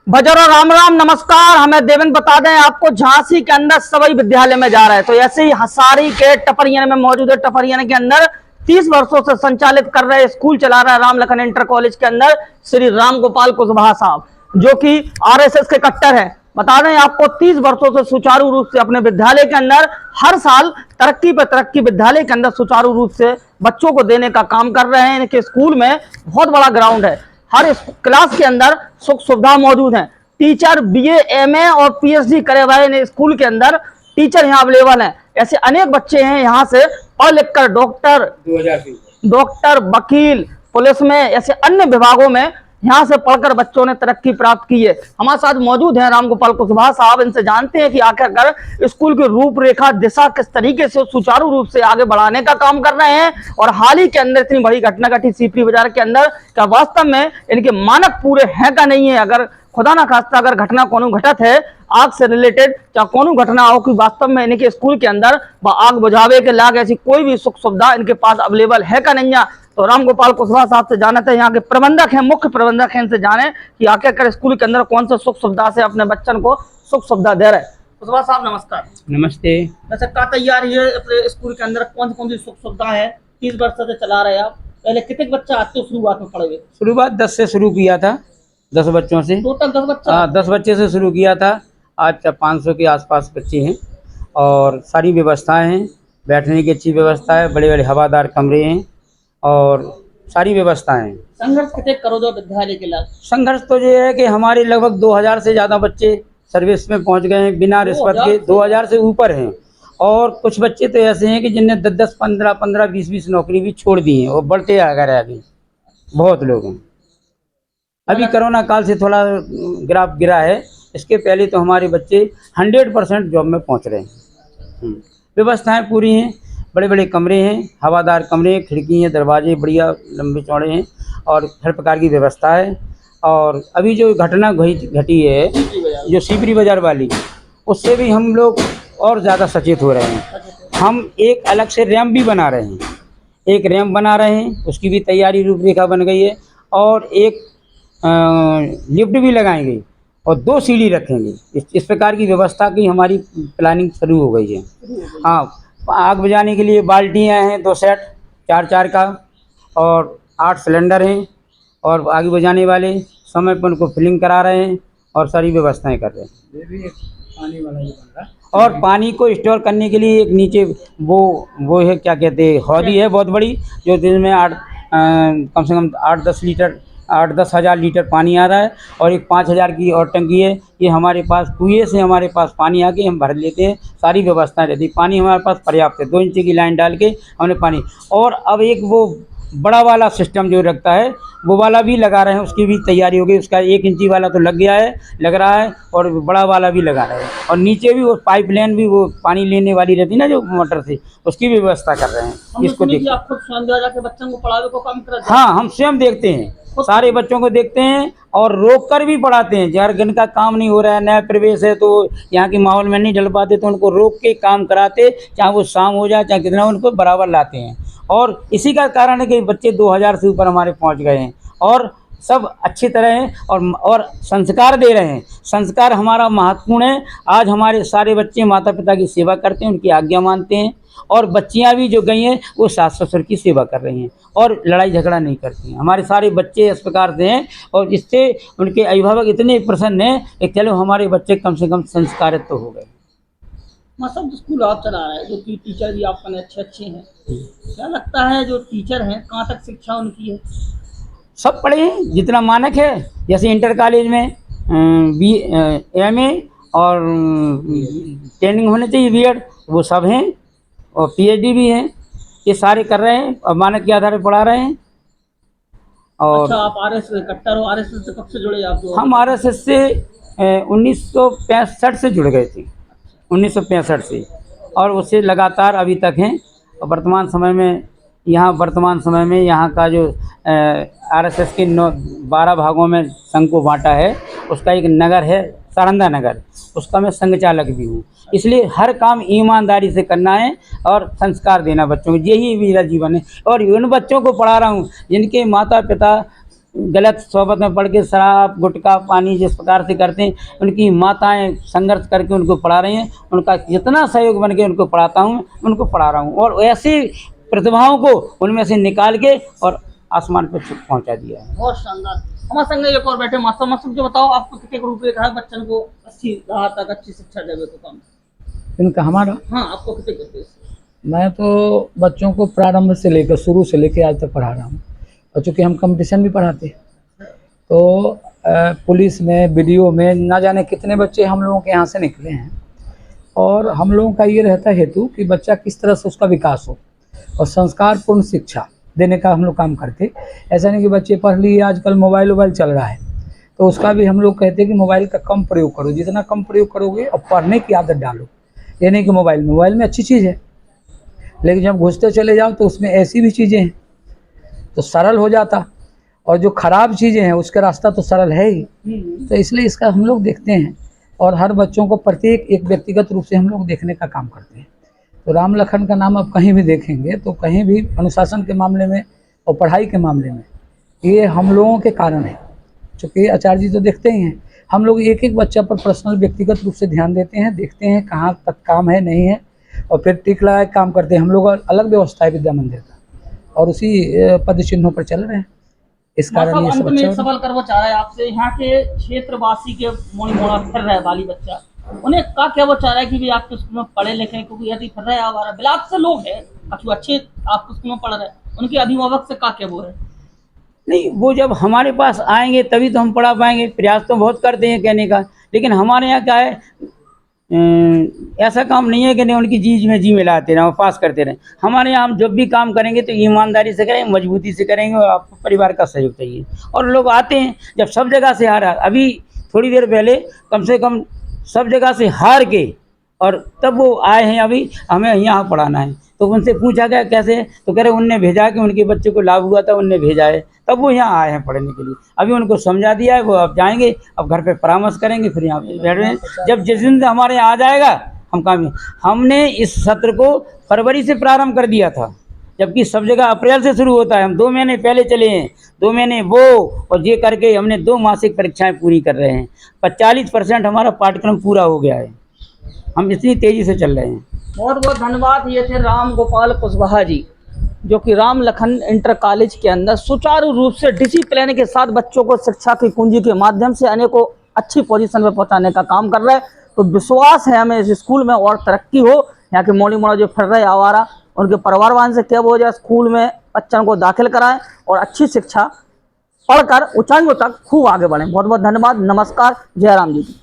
भजरो राम राम नमस्कार। हमें देवेंद्र बता दें आपको, झांसी के अंदर सवई विद्यालय में जा रहे हैं तो ऐसे ही हसारी के टपरियन में मौजूद है। टपरियन के अंदर 30 वर्षों से संचालित कर रहे स्कूल चला रहा है राम लखन इंटर कॉलेज के अंदर श्री राम गोपाल कुशवाहा साहब, जो कि आरएसएस के कट्टर हैं। बता दें आपको, 30 वर्षों से सुचारू रूप से अपने विद्यालय के अंदर हर साल तरक्की पर तरक्की विद्यालय के अंदर सुचारू रूप से बच्चों को देने का काम कर रहे हैं। इनके स्कूल में बहुत बड़ा ग्राउंड है, हर क्लास के अंदर सुख सुविधा मौजूद है। टीचर बीए, एमए और पीएचडी करे हुए स्कूल के अंदर टीचर यहाँ अवेलेबल हैं। ऐसे अनेक बच्चे हैं यहाँ से पढ़ लिख कर डॉक्टर, वकील, पुलिस में, ऐसे अन्य विभागों में यहाँ से पढ़कर बच्चों ने तरक्की प्राप्त की है। हमारे साथ मौजूद हैं राम गोपाल कुशवाहा साहब। इनसे जानते हैं कि आखिरकार स्कूल की रूपरेखा दिशा किस तरीके से सुचारू रूप से आगे बढ़ाने का काम कर रहे हैं, और हाल ही के अंदर इतनी बड़ी घटना घटी सीपरी बाजार के अंदर, क्या वास्तव में इनके मानक पूरे हैं का नहीं है। अगर खुदा ना खास्ता अगर घटना कोनो घटत है आग से रिलेटेड, चाहे कोनो घटना हो कि वास्तव में इनके स्कूल के अंदर आग बुझावे के लाग ऐसी कोई भी सुख सुविधा इनके पास अवेलेबल है का नहीं है, तो राम गोपाल कुशवाहा साहब से जाना था। यहाँ के प्रबंधक हैं, मुख्य प्रबंधक हैं, इनसे जाने कि आखिरकार स्कूल के अंदर कौन सा सुख सुविधा से अपने बच्चन को सुख सुविधा दे रहे हैं। कुशवाहा साहब नमस्कार। नमस्ते। वैसे क्या तैयारी है अपने स्कूल के अंदर, कौन सी सुख सुविधा है? 30 वर्ष से चला रहे आप, पहले कितने बच्चा आते हो शुरुआत में पढ़े हुए? शुरुआत 10 से शुरू किया था, 10 बच्चों से। टोटल 10 बच्चा? हाँ, 10 बच्चे से शुरू किया था। आज 500 के आसपास बच्चे हैं और सारी व्यवस्थाएं हैं। बैठने की अच्छी व्यवस्था है, बड़े बड़े हवादार कमरे हैं और सारी व्यवस्थाएं हैं। संघर्ष कितने करो दो विद्यालय के लिए? संघर्ष तो ये है कि हमारे लगभग 2000 से ज़्यादा बच्चे सर्विस में पहुंच गए हैं बिना रिश्वत के। 2000 से ऊपर हैं, और कुछ बच्चे तो ऐसे हैं कि जिनने 10-10, 15-15, 20-20 नौकरी भी छोड़ दी है और बढ़ते आ रहे। अभी बहुत लोग हैं। अभी कोरोना काल से थोड़ा ग्राफ गिरा है, इसके पहले तो हमारे बच्चे 100% जॉब में पहुंच रहे हैं। व्यवस्थाएं पूरी हैं, बड़े बड़े कमरे हैं, हवादार कमरे हैं, खिड़की हैं, दरवाजे बढ़िया लंबे चौड़े हैं और हर प्रकार की व्यवस्था है। और अभी जो घटना घटी है जो सीपरी बाजार वाली, उससे भी हम लोग और ज़्यादा सचेत हो रहे हैं। हम एक अलग से रैंप भी बना रहे हैं, एक रैंप बना रहे हैं, उसकी भी तैयारी रूपरेखा बन गई है, और एक लिफ्ट भी लगाएंगे और 2 सीढ़ी रखेंगे। इस प्रकार की व्यवस्था की हमारी प्लानिंग शुरू हो गई है। हाँ, आग बुझाने के लिए बाल्टियाँ हैं 2 सेट 4-4 का, और 8 सिलेंडर हैं, और आग बुझाने वाले समय पर उनको फिलिंग करा रहे हैं और सारी व्यवस्थाएं कर रहे हैं। ये भी एक पानी वाला ही बन रहा है, और पानी को स्टोर करने के लिए एक नीचे वो है, क्या कहते हैं, हौदी है बहुत बड़ी, जो दिन में कम से कम 8-10 हज़ार लीटर पानी आ रहा है, और एक 5000 की और टंकी है। ये हमारे पास कुएं से हमारे पास पानी आके हम भर लेते हैं, सारी व्यवस्था रहती है। पानी हमारे पास पर्याप्त है, 2 इंच की लाइन डाल के हमने पानी। और अब एक वो बड़ा वाला सिस्टम जो रखता है वो वाला भी लगा रहे हैं, उसकी भी तैयारी हो गई। उसका 1 इंची वाला तो लग रहा है, और बड़ा वाला भी लगा रहे हैं, और नीचे भी वो पाइपलाइन भी वो पानी लेने वाली रहती है ना जो मोटर से, उसकी भी व्यवस्था कर रहे हैं। इसको देखिए, आप खुद स्वयं जाके बच्चों को पढ़ावे को काम कर? हाँ, हम स्वयं देखते हैं, सारे बच्चों को देखते हैं और रोक कर भी पढ़ाते हैं। जहाँ जिनका काम नहीं हो रहा है, नया प्रवेश है, तो यहाँ के माहौल में नहीं ढल पाते, तो उनको रोक के काम कराते, चाहे वो शाम हो जाए चाहे कितना, उनको बराबर लाते हैं। और इसी का कारण है कि बच्चे 2000 से ऊपर हमारे पहुँच गए हैं, और सब अच्छी तरह हैं और संस्कार दे रहे हैं। संस्कार हमारा महत्वपूर्ण है। आज हमारे सारे बच्चे माता पिता की सेवा करते हैं, उनकी आज्ञा मानते हैं, और बच्चियां भी जो गई हैं वो सास ससुर की सेवा कर रही हैं और लड़ाई झगड़ा नहीं करती हैं। हमारे सारे बच्चे इस प्रकार से हैं, और इससे उनके अभिभावक इतने प्रसन्न हैं कि चलो हमारे बच्चे कम से कम संस्कारित तो हो गए। मतलब स्कूल आप चला रहे हैं, जो कि टीचर भी आपके अच्छे हैं, क्या लगता है जो टीचर हैं कहाँ तक शिक्षा उनकी है? सब पढ़े हैं जितना मानक है। जैसे इंटर कॉलेज में MA और ट्रेनिंग होने चाहिए BEd, वो सब हैं, और PhD भी हैं। ये सारे कर रहे हैं और मानक के आधार पर पढ़ा रहे हैं। और अच्छा, आप RSS कट्टर हो? RSS से कब से जुड़े आप? हम RSS से 1965 से जुड़ गए थे, 1965 से, और उससे लगातार अभी तक हैं। और वर्तमान समय में यहाँ का जो RSS के 12 भागों में संघ को बांटा है, उसका एक नगर है सारंदा नगर, उसका मैं संघ चालक भी हूँ। इसलिए हर काम ईमानदारी से करना है और संस्कार देना बच्चों को, यही मेरा जीवन है। और उन बच्चों को पढ़ा रहा हूँ जिनके माता पिता गलत सोबत में पढ़ के शराब गुटखा पानी जिस प्रकार से करते हैं, उनकी माताएं संघर्ष करके उनको पढ़ा रही हैं। उनका जितना सहयोग बन के उनको पढ़ाता हूँ, उनको पढ़ा रहा हूँ और ऐसी प्रतिभाओं को उनमें से निकाल के और आसमान पर पहुंचा दिया है। बहुत शानदार। हमारे संग एक और बैठे मास्टर। मास्टर जो बताओ, आपको कितने रुपये का है बच्चन को अच्छी राह तक अच्छी शिक्षा देवे को काम? इनका हमारा हाँ, आपको कितने रुपये? मैं तो बच्चों को प्रारंभ से लेकर शुरू से लेकर आज तक पढ़ा रहा हूँ। और चूँकि हम कंपटीशन भी पढ़ाते हैं तो पुलिस में बीडीओ में ना जाने कितने बच्चे हम लोगों के यहाँ से निकले हैं। और हम लोगों का ये रहता है हेतु कि बच्चा किस तरह से उसका विकास हो और संस्कारपूर्ण शिक्षा देने का हम लोग काम करते। ऐसा नहीं कि बच्चे पढ़ लिए, आजकल मोबाइल चल रहा है तो उसका भी हम लोग कहते हैं कि मोबाइल का कम प्रयोग करो, जितना कम प्रयोग करोगे और पढ़ने की आदत डालो। ये नहीं कि मोबाइल में अच्छी चीज़ है, लेकिन जब घुसते चले जाओ तो उसमें ऐसी भी चीज़ें हैं तो सरल हो जाता, और जो खराब चीज़ें हैं उसका रास्ता तो सरल है ही। तो इसलिए इसका हम लोग देखते हैं और हर बच्चों को प्रत्येक एक व्यक्तिगत रूप से हम लोग देखने का काम करते हैं। तो राम लखन का नाम आप कहीं भी देखेंगे तो कहीं भी अनुशासन के मामले में और पढ़ाई के मामले में ये हम लोगों के कारण है। चूँकि आचार्य जी तो देखते ही हैं, हम लोग एक एक बच्चा पर पर्सनल व्यक्तिगत रूप से ध्यान देते हैं, देखते हैं कहाँ तक काम है नहीं है और फिर टिक लगा काम करते हैं। हम लोग अलग व्यवस्था है विद्या मंदिर का और उसी पद चिन्हों पर चल रहे हैं। इस कारण ये सब अंत में एक सवाल करना चाह रहा है आपसे, यहाँ के क्षेत्रवासी के मोड़ी मोड़ा फिर रहा है बाली बच्चा, उन्हें क्या वो चाह रहा है कि भी आपके स्कूल में पढ़े लिखे, क्योंकि यदि फिर रहे हमारा बिलात से लोग हैं काफी अच्छे आपके स्कूल में पढ़ रहे हैं, उनके अभिभावक से क्या वो है? नहीं, वो जब हमारे पास आएंगे तभी तो हम पढ़ा पाएंगे। प्रयास तो बहुत करते हैं कहने का, लेकिन हमारे यहाँ क्या है, ऐसा काम नहीं है कि नहीं उनकी जी में जी मिलाते रहें और पास करते रहें। हमारे यहाँ हम जब भी काम करेंगे तो ईमानदारी से करेंगे, मजबूती से करेंगे और आपको परिवार का सहयोग चाहिए। और लोग आते हैं जब सब जगह से हारा, अभी थोड़ी देर पहले कम से कम सब जगह से हार के और तब वो आए हैं, अभी हमें यहाँ पढ़ाना है। तो उनसे पूछा गया कैसे, तो कह रहे उनने भेजा कि उनके बच्चे को लाभ हुआ था, उनने भेजा है, तब वो यहाँ आए हैं पढ़ने के लिए। अभी उनको समझा दिया है, वो अब जाएंगे, अब घर पे परामर्श करेंगे, फिर यहाँ पे बैठ रहे हैं। जब जिस दिन हमारे यहाँ आ जाएगा हम काम, हमने इस सत्र को फरवरी से प्रारंभ कर दिया था, जबकि सब जगह अप्रैल से शुरू होता है। हम 2 महीने पहले चले हैं, 2 महीने वो और ये करके हमने 2 मासिक परीक्षाएं पूरी कर रहे हैं। 40% हमारा पाठ्यक्रम पूरा हो गया है, हम इतनी तेज़ी से चल रहे हैं। बहुत बहुत धन्यवाद। ये थे राम गोपाल कुशवाहा जी, जो कि राम लखन इंटर कॉलेज के अंदर सुचारू रूप से डिसिप्लिन के साथ बच्चों को शिक्षा की कुंजी के माध्यम से अनेकों अच्छी पोजीशन पर पहुंचाने का काम कर रहे हैं। तो विश्वास है हमें इस स्कूल में और तरक्की हो। यहाँ के मोड़ी मोड़ा जो फिर रहे आवारा, उनके परिवार वाले से क्या हो जाए, स्कूल में बच्चों को दाखिल कराएं और अच्छी शिक्षा पढ़कर ऊंचाइयों तक खूब आगे बढ़ें। बहुत बहुत धन्यवाद। नमस्कार। जय राम जी।